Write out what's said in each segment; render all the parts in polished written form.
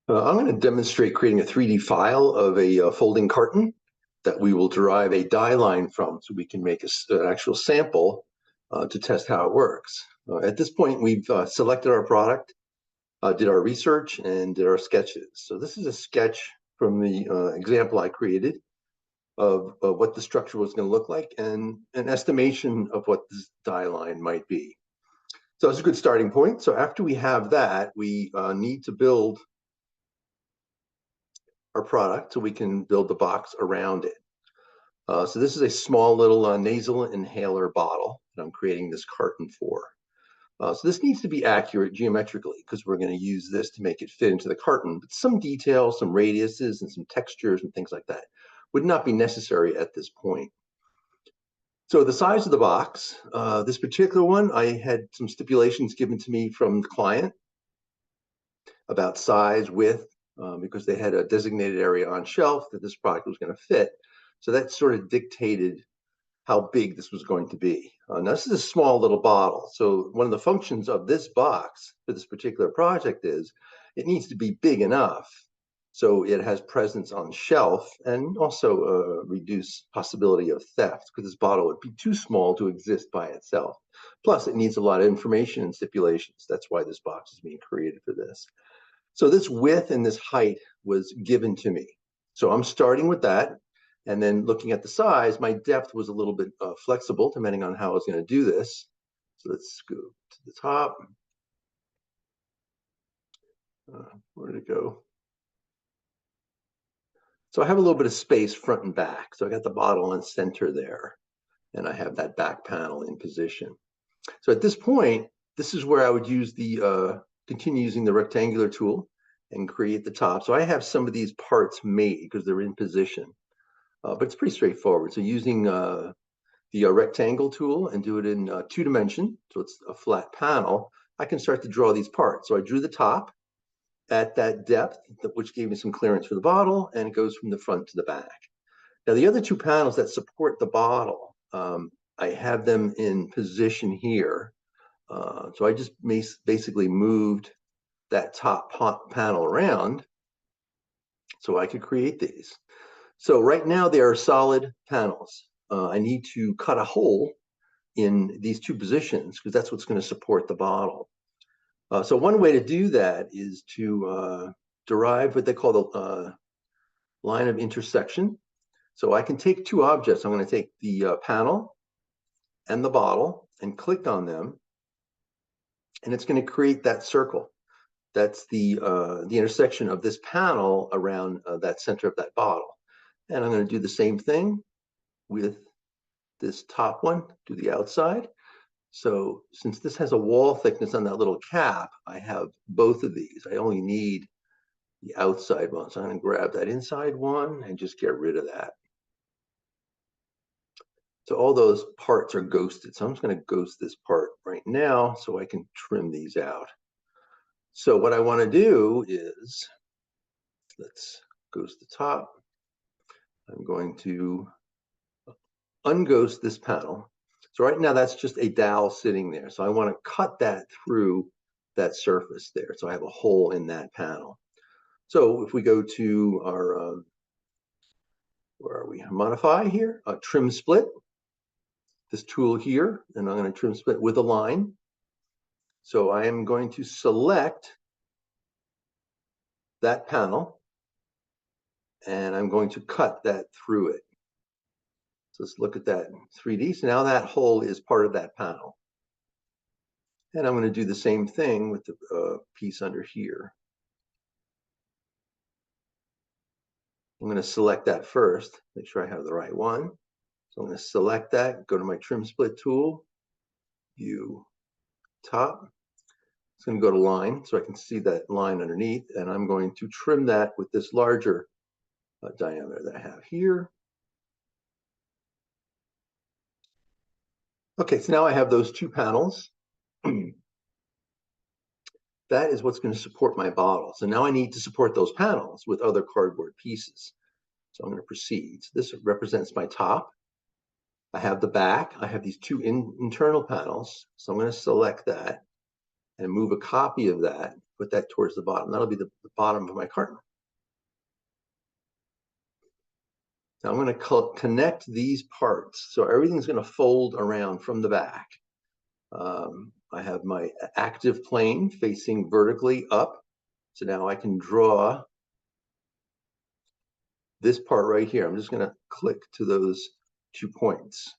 I'm going to demonstrate creating a 3D file of a folding carton that we will derive a die line from, so we can make an actual sample to test how it works. At this point, we've selected our product, did our research, and did our sketches. So this is a sketch from the example I created of what the structure was going to look like and an estimation of what this die line might be. So that's a good starting point. So after we have that, we need to build our product so we can build the box around it. So this is a small little nasal inhaler bottle that I'm creating this carton for. So this needs to be accurate geometrically because we're going to use this to make it fit into the carton, but some details, some radiuses, and some textures and things like that would not be necessary at this point. So the size of the box, this particular one, I had some stipulations given to me from the client about size, width, because they had a designated area on shelf that this product was going to fit. So that sort of dictated how big this was going to be. Now, this is a small little bottle. So one of the functions of this box for this particular project is it needs to be big enough so it has presence on shelf and also reduce possibility of theft, because this bottle would be too small to exist by itself. Plus, it needs a lot of information and stipulations. That's why this box is being created for this. So this width and this height was given to me. So I'm starting with that. And then looking at the size, my depth was a little bit flexible depending on how I was going to do this. So let's go to the top. Where did it go? So I have a little bit of space front and back. So I got the bottle in center there, and I have that back panel in position. So at this point, this is where I would use continue using the rectangular tool and create the top. So I have some of these parts made because they're in position, but it's pretty straightforward. So using the rectangle tool and do it in 2-dimension, so it's a flat panel, I can start to draw these parts. So I drew the top at that depth, which gave me some clearance for the bottle, and it goes from the front to the back. Now, the other two panels that support the bottle, I have them in position here. So I just basically moved that top panel around so I could create these. So right now they are solid panels. I need to cut a hole in these two positions because that's what's going to support the bottle. So one way to do that is to derive what they call the line of intersection. So I can take two objects. I'm going to take the panel and the bottle and click on them, and it's going to create that circle. That's the intersection of this panel around that center of that bottle. And I'm going to do the same thing with this top one, do the outside. So since this has a wall thickness on that little cap, I have both of these. I only need the outside one. So I'm going to grab that inside one and just get rid of that. So all those parts are ghosted. So I'm just going to ghost this part right now so I can trim these out. So what I want to do is, let's ghost the top. I'm going to unghost this panel. So right now that's just a dowel sitting there. So I want to cut that through that surface there. So I have a hole in that panel. So if we go to our, where are we? Modify here, trim split, this tool here, and I'm going to trim split with a line. So I am going to select that panel and I'm going to cut that through it. So let's look at that in 3D. So now that hole is part of that panel. And I'm going to do the same thing with the piece under here. I'm going to select that first, make sure I have the right one. So I'm going to select that, go to my trim split tool, view top. It's going to go to line so I can see that line underneath. And I'm going to trim that with this larger diameter that I have here. Okay, so now I have those two panels. That is what's going to support my bottle. So now I need to support those panels with other cardboard pieces. So I'm going to proceed. So this represents my top. I have the back. I have these two internal panels. So I'm going to select that and move a copy of that put that towards the bottom. That'll be the bottom of my carton. Now I'm going to connect these parts. So everything's going to fold around from the back. I have my active plane facing vertically up. So now I can draw this part right here. I'm just going to click to those 2 points.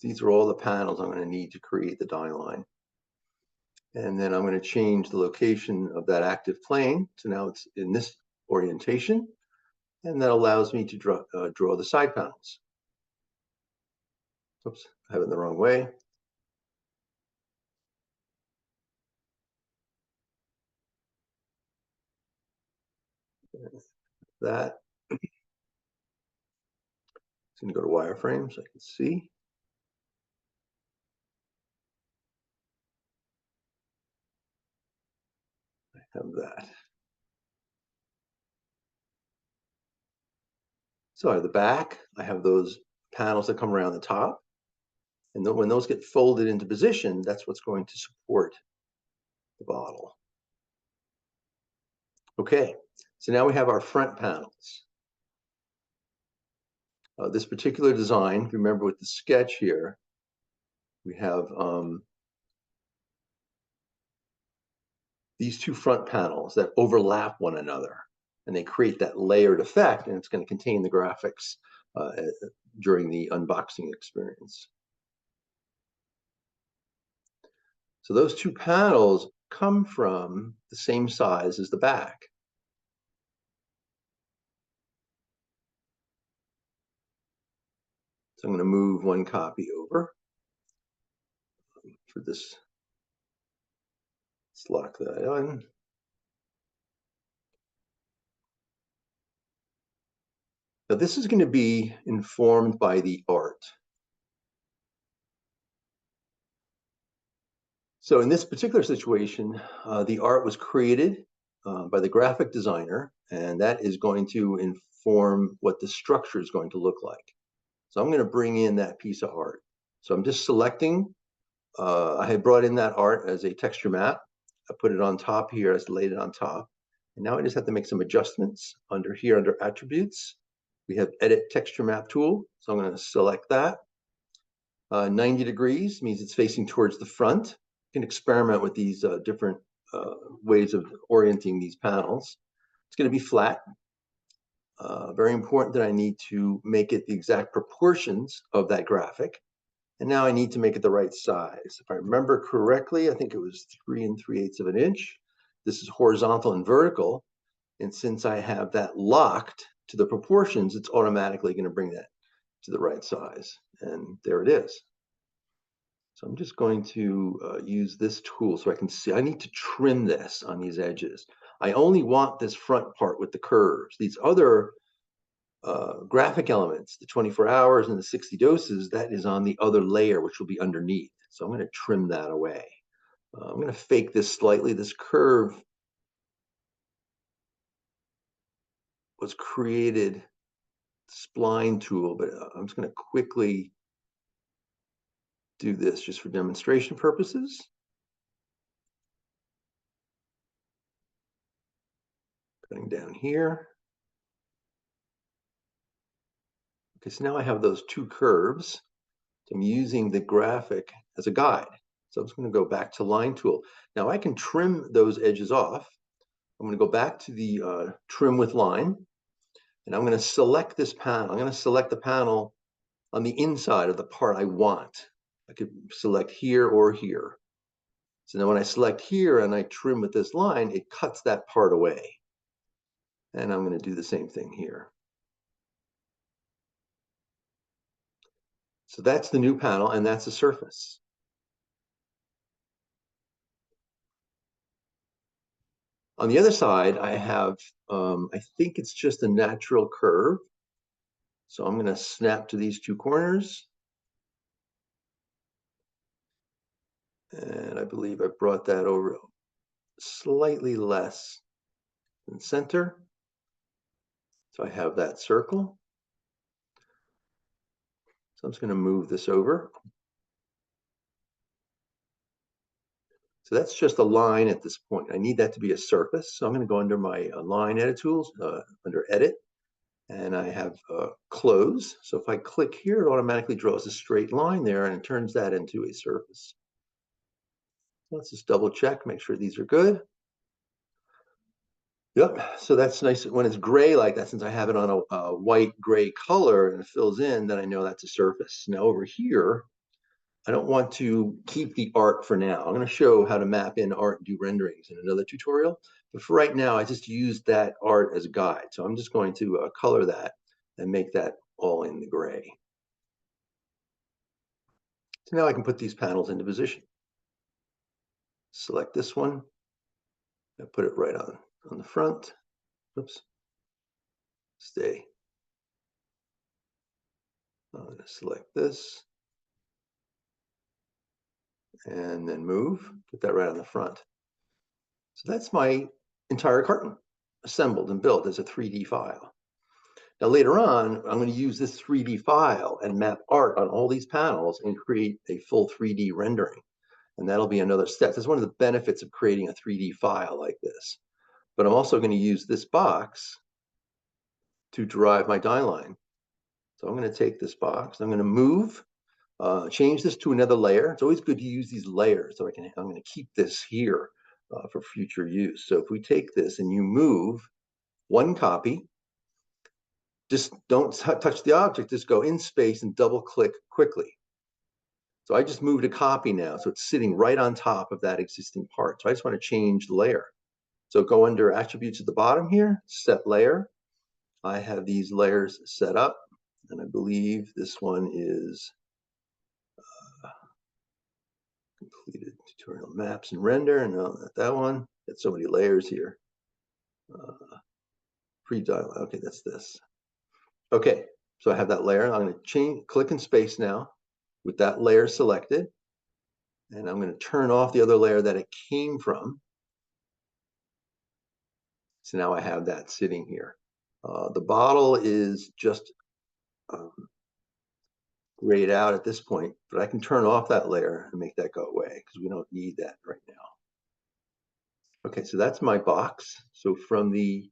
These are all the panels I'm going to need to create the die line. And then I'm going to change the location of that active plane. So now it's in this orientation. And that allows me to draw the side panels. Oops, I have it in the wrong way. That. It's going to go to wireframe so I can see. I have that. So at the back, I have those panels that come around the top. And then when those get folded into position, that's what's going to support the bottle. Okay, so now we have our front panels. This particular design, remember with the sketch here, we have these 2 front panels that overlap one another, and they create that layered effect, and it's going to contain the graphics during the unboxing experience. So those 2 panels come from the same size as the back. So I'm going to move one copy over for this. Let's lock that on. Now this is going to be informed by the art. So in this particular situation, the art was created by the graphic designer, and that is going to inform what the structure is going to look like. So I'm going to bring in that piece of art. So I'm just selecting. I had brought in that art as a texture map. I put it on top here, I just laid it on top. And now I just have to make some adjustments under here, under attributes. We have edit texture map tool. So I'm going to select that. 90 degrees means it's facing towards the front. You can experiment with these different ways of orienting these panels. It's going to be flat. Very important that I need to make it the exact proportions of that graphic. And now I need to make it the right size. If I remember correctly, I think it was 3 3/8 of an inch. This is horizontal and vertical. And since I have that locked to the proportions, it's automatically going to bring that to the right size. And there it is. So I'm just going to use this tool so I can see. I need to trim this on these edges. I only want this front part with the curves. These other graphic elements, the 24 hours and the 60 doses, that is on the other layer, which will be underneath. So I'm going to trim that away. I'm going to fake this slightly. This curve was created, spline tool, but I'm just going to quickly do this just for demonstration purposes. Cutting down here. Okay, so now I have those 2 curves. So I'm using the graphic as a guide. So I'm just going to go back to line tool. Now I can trim those edges off. I'm going to go back to the trim with line, and I'm going to select this panel. I'm going to select the panel on the inside of the part I want. I could select here or here. So now when I select here and I trim with this line, it cuts that part away. And I'm going to do the same thing here. So that's the new panel, and that's the surface. On the other side, I have, I think it's just a natural curve. So I'm going to snap to these 2 corners. And I believe I brought that over slightly less than center. So I have that circle. So I'm just going to move this over. So that's just a line at this point. I need that to be a surface. So I'm going to go under my line edit tools, under edit, and I have close. So if I click here, it automatically draws a straight line there and it turns that into a surface. Let's just double check, make sure these are good. Yep, so that's nice when it's gray like that. Since I have it on a white gray color and it fills in, then I know that's a surface. Now over here, I don't want to keep the art for now. I'm going to show how to map in art and do renderings in another tutorial. But for right now, I just used that art as a guide. So I'm just going to color that and make that all in the gray. So now I can put these panels into position. Select this one. I put it right on the front. Oops. Stay. I'm going to select this. And then move. Put that right on the front. So that's my entire carton assembled and built as a 3D file. Now later on, I'm going to use this 3D file and map art on all these panels and create a full 3D rendering. And that'll be another step. That's one of the benefits of creating a 3D file like this. But I'm also going to use this box to derive my die line. So I'm going to take this box, I'm going to move, change this to another layer. It's always good to use these layers. So I'm going to keep this here for future use. So if we take this and you move one copy, just don't touch the object, just go in space and double click quickly. So I just moved a copy now, so it's sitting right on top of that existing part. So I just want to change the layer. So go under attributes at the bottom here, set layer. I have these layers set up, and I believe this one is completed tutorial maps and render, and no, not that one. Got so many layers here. Pre-dial, okay, that's this. Okay, so I have that layer. I'm going to click in space now with that layer selected. And I'm going to turn off the other layer that it came from. So now I have that sitting here. The bottle is just grayed out at this point, but I can turn off that layer and make that go away because we don't need that right now. Okay, so that's my box. So from the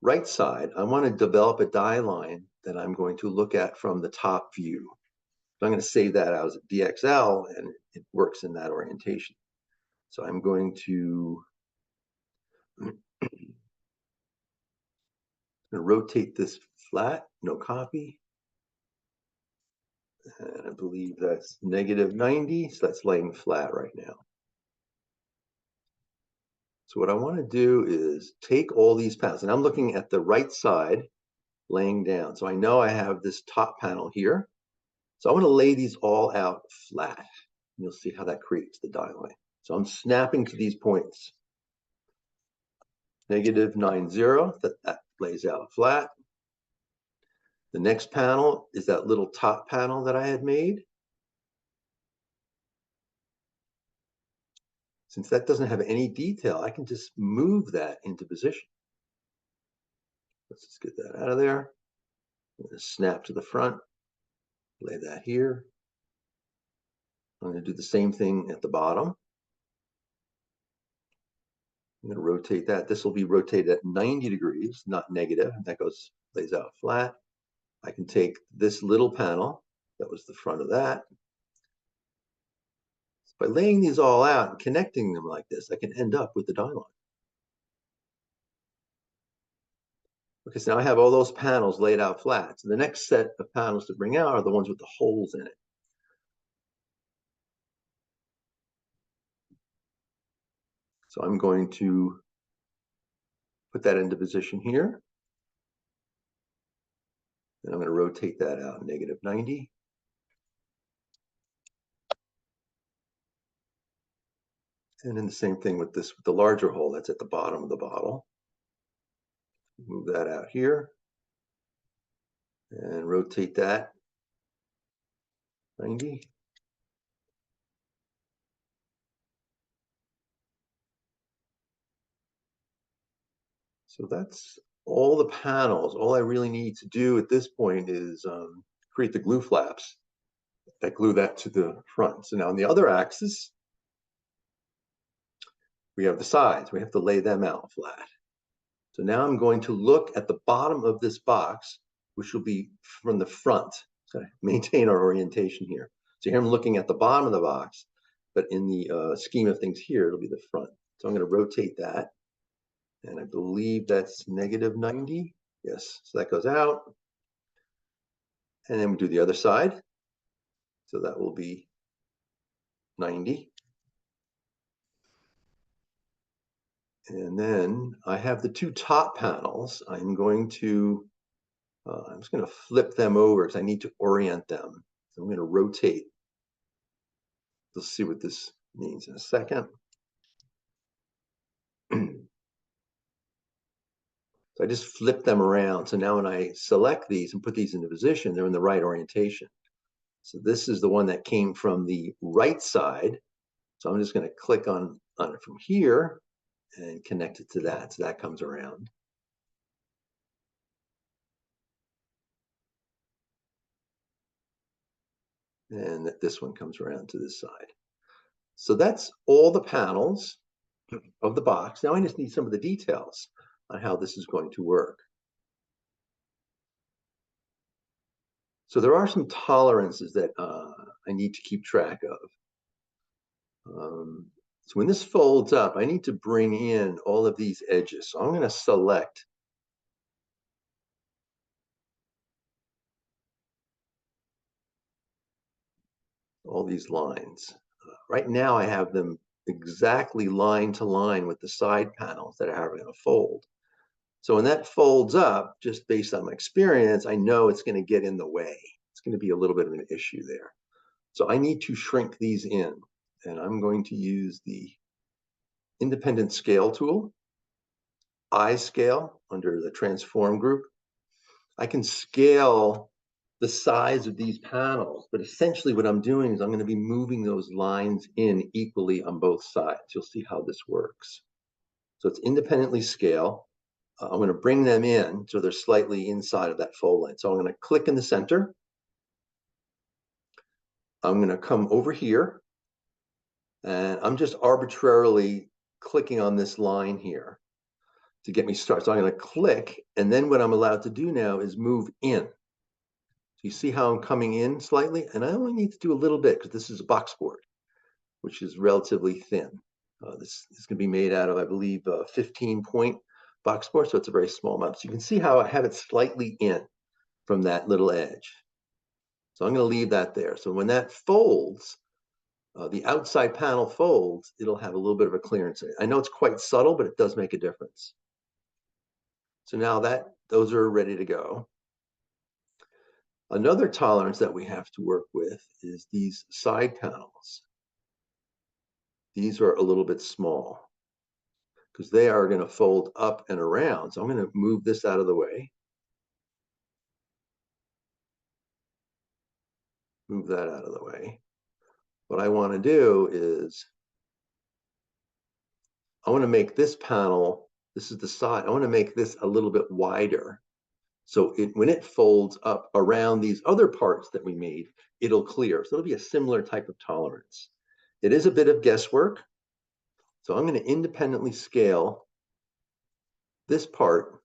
right side, I want to develop a die line that I'm going to look at from the top view. So I'm going to save that as a DXL, and it works in that orientation. So I'm going to rotate this flat, no copy. And I believe that's -90, so that's laying flat right now. So what I want to do is take all these panels, and I'm looking at the right side laying down. So I know I have this top panel here. So I want to lay these all out flat. You'll see how that creates the die line. So I'm snapping to these points. -90, that lays out flat. The next panel is that little top panel that I had made. Since that doesn't have any detail, I can just move that into position. Let's just get that out of there. I'm going to snap to the front, lay that here. I'm going to do the same thing at the bottom. I'm going to rotate that. This will be rotated at 90 degrees, not negative. That lays out flat. I can take this little panel, that was the front of that. By laying these all out and connecting them like this, I can end up with the die line. Okay, so now I have all those panels laid out flat. So the next set of panels to bring out are the ones with the holes in it. So I'm going to put that into position here. And I'm going to rotate that out -90. And then the same thing with this, with the larger hole that's at the bottom of the bottle. Move that out here and rotate that 90. So that's all the panels. All I really need to do at this point is create the glue flaps that glue that to the front. So now on the other axis, we have the sides. We have to lay them out flat. So now I'm going to look at the bottom of this box, which will be from the front. So maintain our orientation here. So here I'm looking at the bottom of the box, but in the scheme of things here, it'll be the front. So I'm going to rotate that. And I believe that's -90. Yes, so that goes out. And then we do the other side. So that will be 90. And then I have the two top panels. I'm just going to flip them over because I need to orient them. So I'm going to rotate. We'll see what this means in a second. So I just flip them around. So now when I select these and put these into position, they're in the right orientation. So this is the one that came from the right side. So I'm just going to click on it from here and connect it to that. So that comes around. And this one comes around to this side. So that's all the panels of the box. Now I just need some of the details on how this is going to work. So there are some tolerances that I need to keep track of. So when this folds up, I need to bring in all of these edges. So I'm going to select all these lines. Right now I have them exactly line to line with the side panels that are going to fold. So when that folds up, just based on my experience, I know it's going to get in the way. It's going to be a little bit of an issue there. So I need to shrink these in, and I'm going to use the independent scale tool, I scale under the transform group. I can scale the size of these panels, but essentially what I'm doing is I'm going to be moving those lines in equally on both sides. You'll see how this works. So it's independently scale. I'm going to bring them in so they're slightly inside of that fold line. So I'm going to click in the center. I'm going to come over here, and I'm just arbitrarily clicking on this line here to get me started. So I'm going to click, and then what I'm allowed to do now is move in. So you see how I'm coming in slightly? And I only need to do a little bit because this is a box board, which is relatively thin. This is going to be made out of, I believe, 15-point box board, so it's a very small amount. So you can see how I have it slightly in from that little edge. So I'm going to leave that there. So when that folds, the outside panel folds, it'll have a little bit of a clearance. I know it's quite subtle, but it does make a difference. So now those are ready to go. Another tolerance that we have to work with is these side panels. These are a little bit small because they are going to fold up and around. So I'm going to move this out of the way. Move that out of the way. What I want to do is I want to make this panel, this is the side, I want to make this a little bit wider. So when it folds up around these other parts that we made, it'll clear. So it'll be a similar type of tolerance. It is a bit of guesswork. So I'm going to independently scale this part. I'm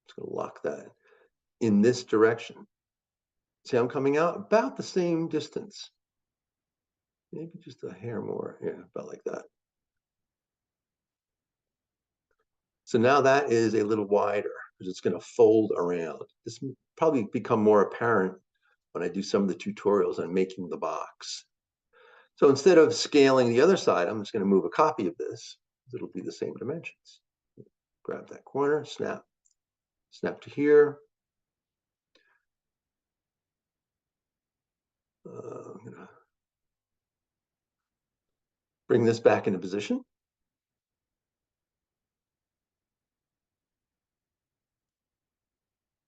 just going to lock that in this direction. See, I'm coming out about the same distance. Maybe just a hair more. Yeah, about like that. So now that is a little wider because it's going to fold around. This will probably become more apparent when I do some of the tutorials on making the box. So instead of scaling the other side, I'm just going to move a copy of this. It'll be the same dimensions. Grab that corner, snap to here. I'm going to bring this back into position.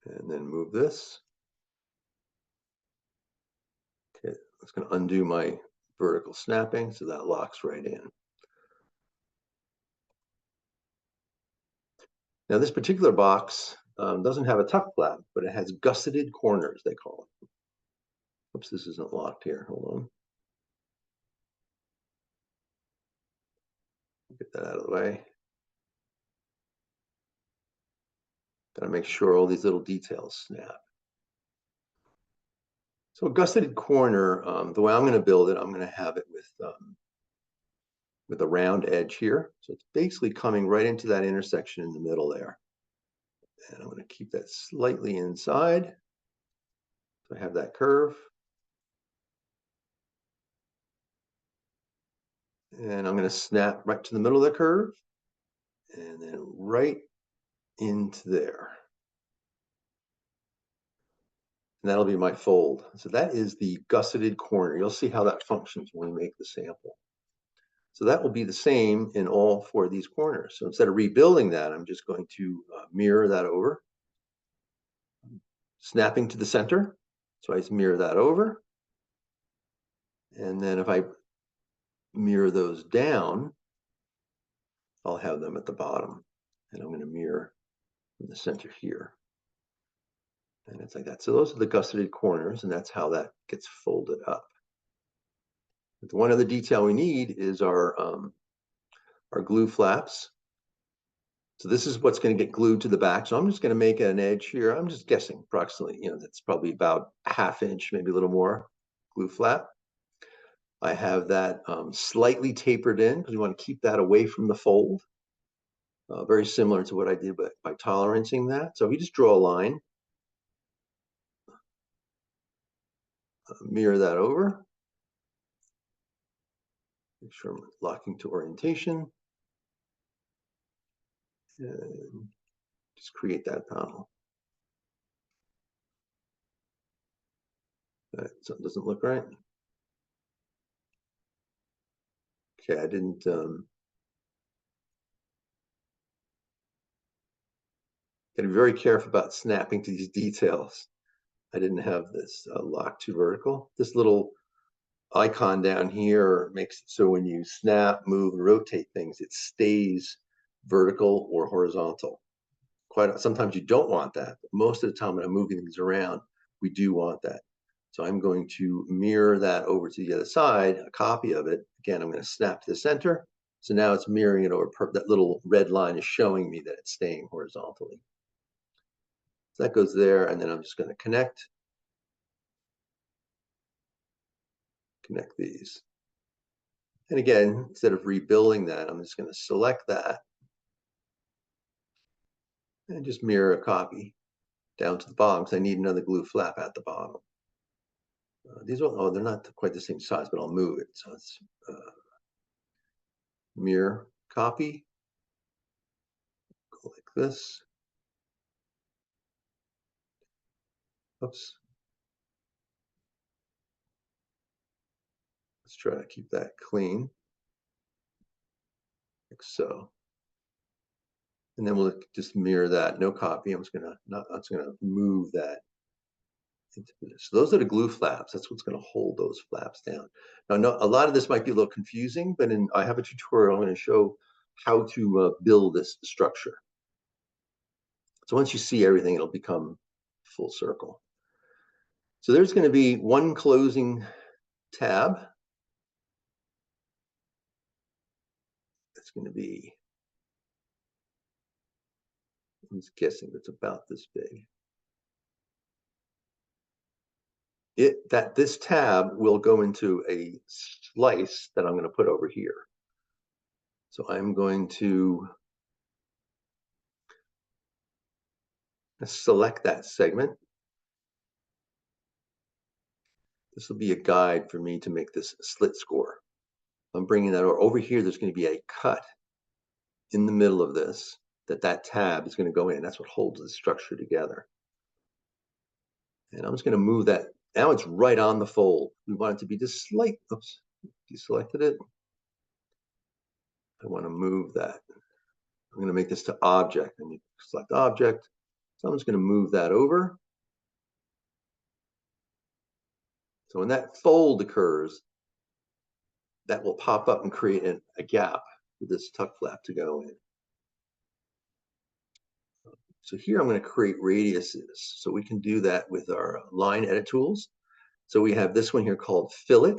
And then move this. Okay, it's going to undo my vertical snapping, so that locks right in. Now this particular box doesn't have a tuck flap, but it has gusseted corners, they call it. Oops, this isn't locked here. Hold on. Get that out of the way. Gotta make sure all these little details snap. So a gusseted corner, the way I'm going to build it, I'm going to have it with a round edge here. So it's basically coming right into that intersection in the middle there. And I'm going to keep that slightly inside. So I have that curve. And I'm going to snap right to the middle of the curve and then right into there. And that'll be my fold. So that is the gusseted corner. You'll see how that functions when we make the sample. So that will be the same in all four of these corners. So instead of rebuilding that, I'm just going to mirror that over, snapping to the center. So I just mirror that over. And then if I mirror those down, I'll have them at the bottom. And I'm going to mirror in the center here. And it's like that. So those are the gusseted corners, and that's how that gets folded up. But one other detail we need is our glue flaps. So this is what's going to get glued to the back. So I'm just going to make an edge here. I'm just guessing approximately, that's probably about ½ inch, maybe a little more glue flap. I have that slightly tapered in because we want to keep that away from the fold. Very similar to what I did by tolerancing that. So we just draw a line, mirror that over, make sure I'm locking to orientation, and just create that panel. Something doesn't look right. Okay, I didn't. Gotta be very careful about snapping to these details. I didn't have this lock to vertical. This little icon down here makes it so when you snap, move, and rotate things, it stays vertical or horizontal. Sometimes you don't want that, but most of the time when I'm moving things around, we do want that. So I'm going to mirror that over to the other side, a copy of it. Again, I'm going to snap to the center. So now it's mirroring it over. That little red line is showing me that it's staying horizontally. So that goes there, and then I'm just going to connect these. And again, instead of rebuilding that, I'm just going to select that and just mirror a copy down to the bottom because I need another glue flap at the bottom. These are, oh, they're not quite the same size, but I'll move it. So it's mirror copy, go like this. Oops. Let's try to keep that clean, like so. And then we'll just mirror that, no copy. I'm just gonna move that into this. So those are the glue flaps. That's what's going to hold those flaps down. Now, a lot of this might be a little confusing, but I have a tutorial. I'm going to show how to build this structure. So once you see everything, it'll become full circle. So there's going to be one closing tab. It's going to be, I'm just guessing it's about this big. This tab will go into a slice that I'm going to put over here. So I'm going to select that segment. This will be a guide for me to make this slit score. I'm bringing that over here. There's going to be a cut in the middle of this that tab is going to go in. That's what holds the structure together. And I'm just going to move that. Now it's right on the fold. We want it to be just slight. Oops, deselected it. I want to move that. I'm going to make this to object. And you select object. So I'm just going to move that over. So when that fold occurs, that will pop up and create a gap for this tuck flap to go in. So here I'm going to create radiuses. So we can do that with our line edit tools. So we have this one here called fillet.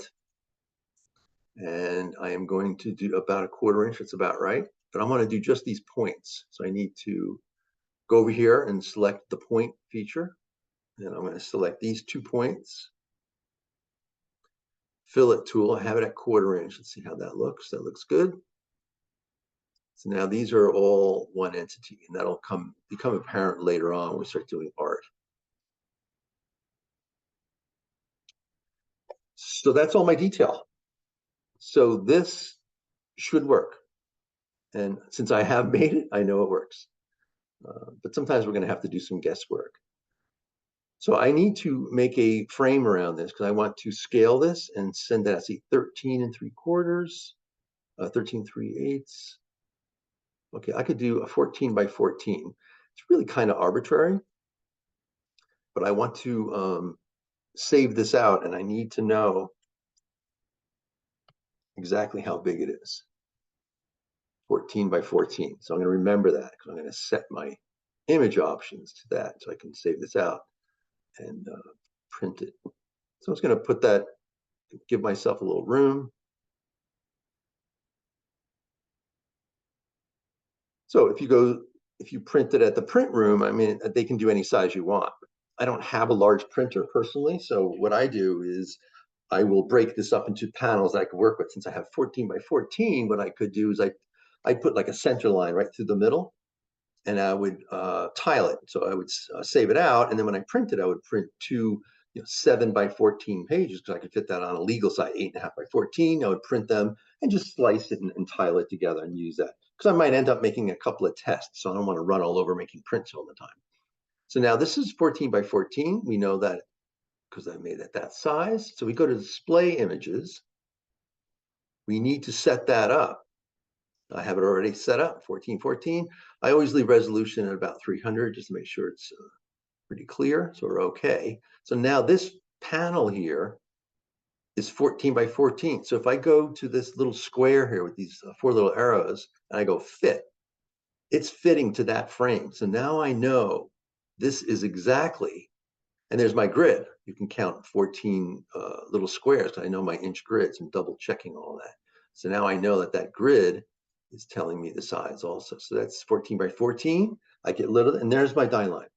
And I am going to do about a 1/4 inch. It's about right. But I want to do just these points. So I need to go over here and select the point feature. And I'm going to select these 2 points. Fillet tool, I have it at 1/4 inch. Let's see how that looks. That looks good. So now these are all one entity, and that'll become apparent later on when we start doing art. So that's all my detail. So this should work. And since I have made it, I know it works. But sometimes we're going to have to do some guesswork. So I need to make a frame around this because I want to scale this and send that, see, 13 3/4, 13 3/8. Okay, I could do a 14 by 14. It's really kind of arbitrary, but I want to save this out, and I need to know exactly how big it is. 14 by 14. So I'm going to remember that because I'm going to set my image options to that so I can save this out and print it. So I was going to put that, give myself a little room. So if you print it at the print room, I mean, they can do any size you want. I don't have a large printer personally. So what I do is I will break this up into panels that I could work with. Since I have 14 by 14, what I could do is I put like a center line right through the middle, and I would tile it. So I would save it out, and then when I print it, I would print 2 7 by 14 pages because I could fit that on a legal side, 8.5 by 14. I would print them and just slice it and tile it together and use that because I might end up making a couple of tests. So I don't want to run all over making prints all the time. So now this is 14 by 14. We know that because I made it that size. So we go to display images. We need to set that up. I have it already set up, 1414. I always leave resolution at about 300 just to make sure it's pretty clear. So we're okay. So now this panel here is 14 by 14. So if I go to this little square here with these 4 little arrows and I go fit, it's fitting to that frame. So now I know this is exactly, and there's my grid. You can count 14 little squares. I know my inch grids and double checking all that. So now I know that that grid is telling me the size also. So that's 14 by 14. I get little, and there's my die line.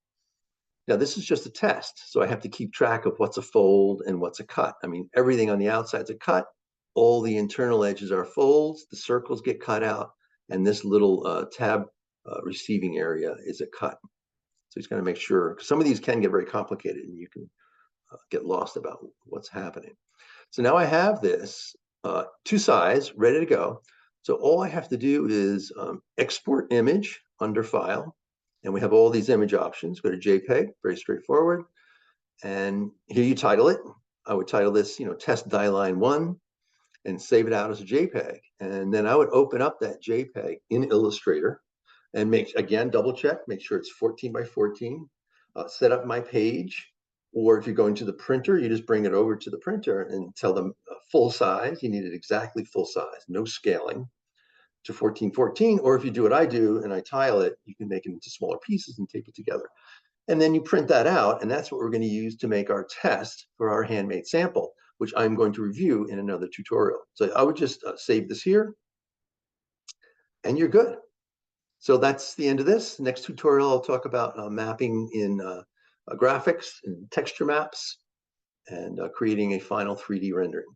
Now this is just a test, so I have to keep track of what's a fold and what's a cut. I mean, everything on the outside is a cut. All the internal edges are folds. The circles get cut out, and this little tab receiving area is a cut. So he's going to make sure, because some of these can get very complicated, and you can get lost about what's happening. So now I have this to size, ready to go. So all I have to do is export image under File, and we have all these image options. Go to JPEG, very straightforward. And here you title it. I would title this, test die line 1, and save it out as a JPEG. And then I would open up that JPEG in Illustrator and again, double check, make sure it's 14 by 14, set up my page. Or if you're going to the printer, you just bring it over to the printer and tell them full size. You need it exactly full size, no scaling to 1414. Or if you do what I do and I tile it, you can make it into smaller pieces and tape it together. And then you print that out, and that's what we're going to use to make our test for our handmade sample, which I'm going to review in another tutorial. So I would just save this here, and you're good. So that's the end of this. Next tutorial, I'll talk about mapping in graphics and texture maps and creating a final 3D rendering.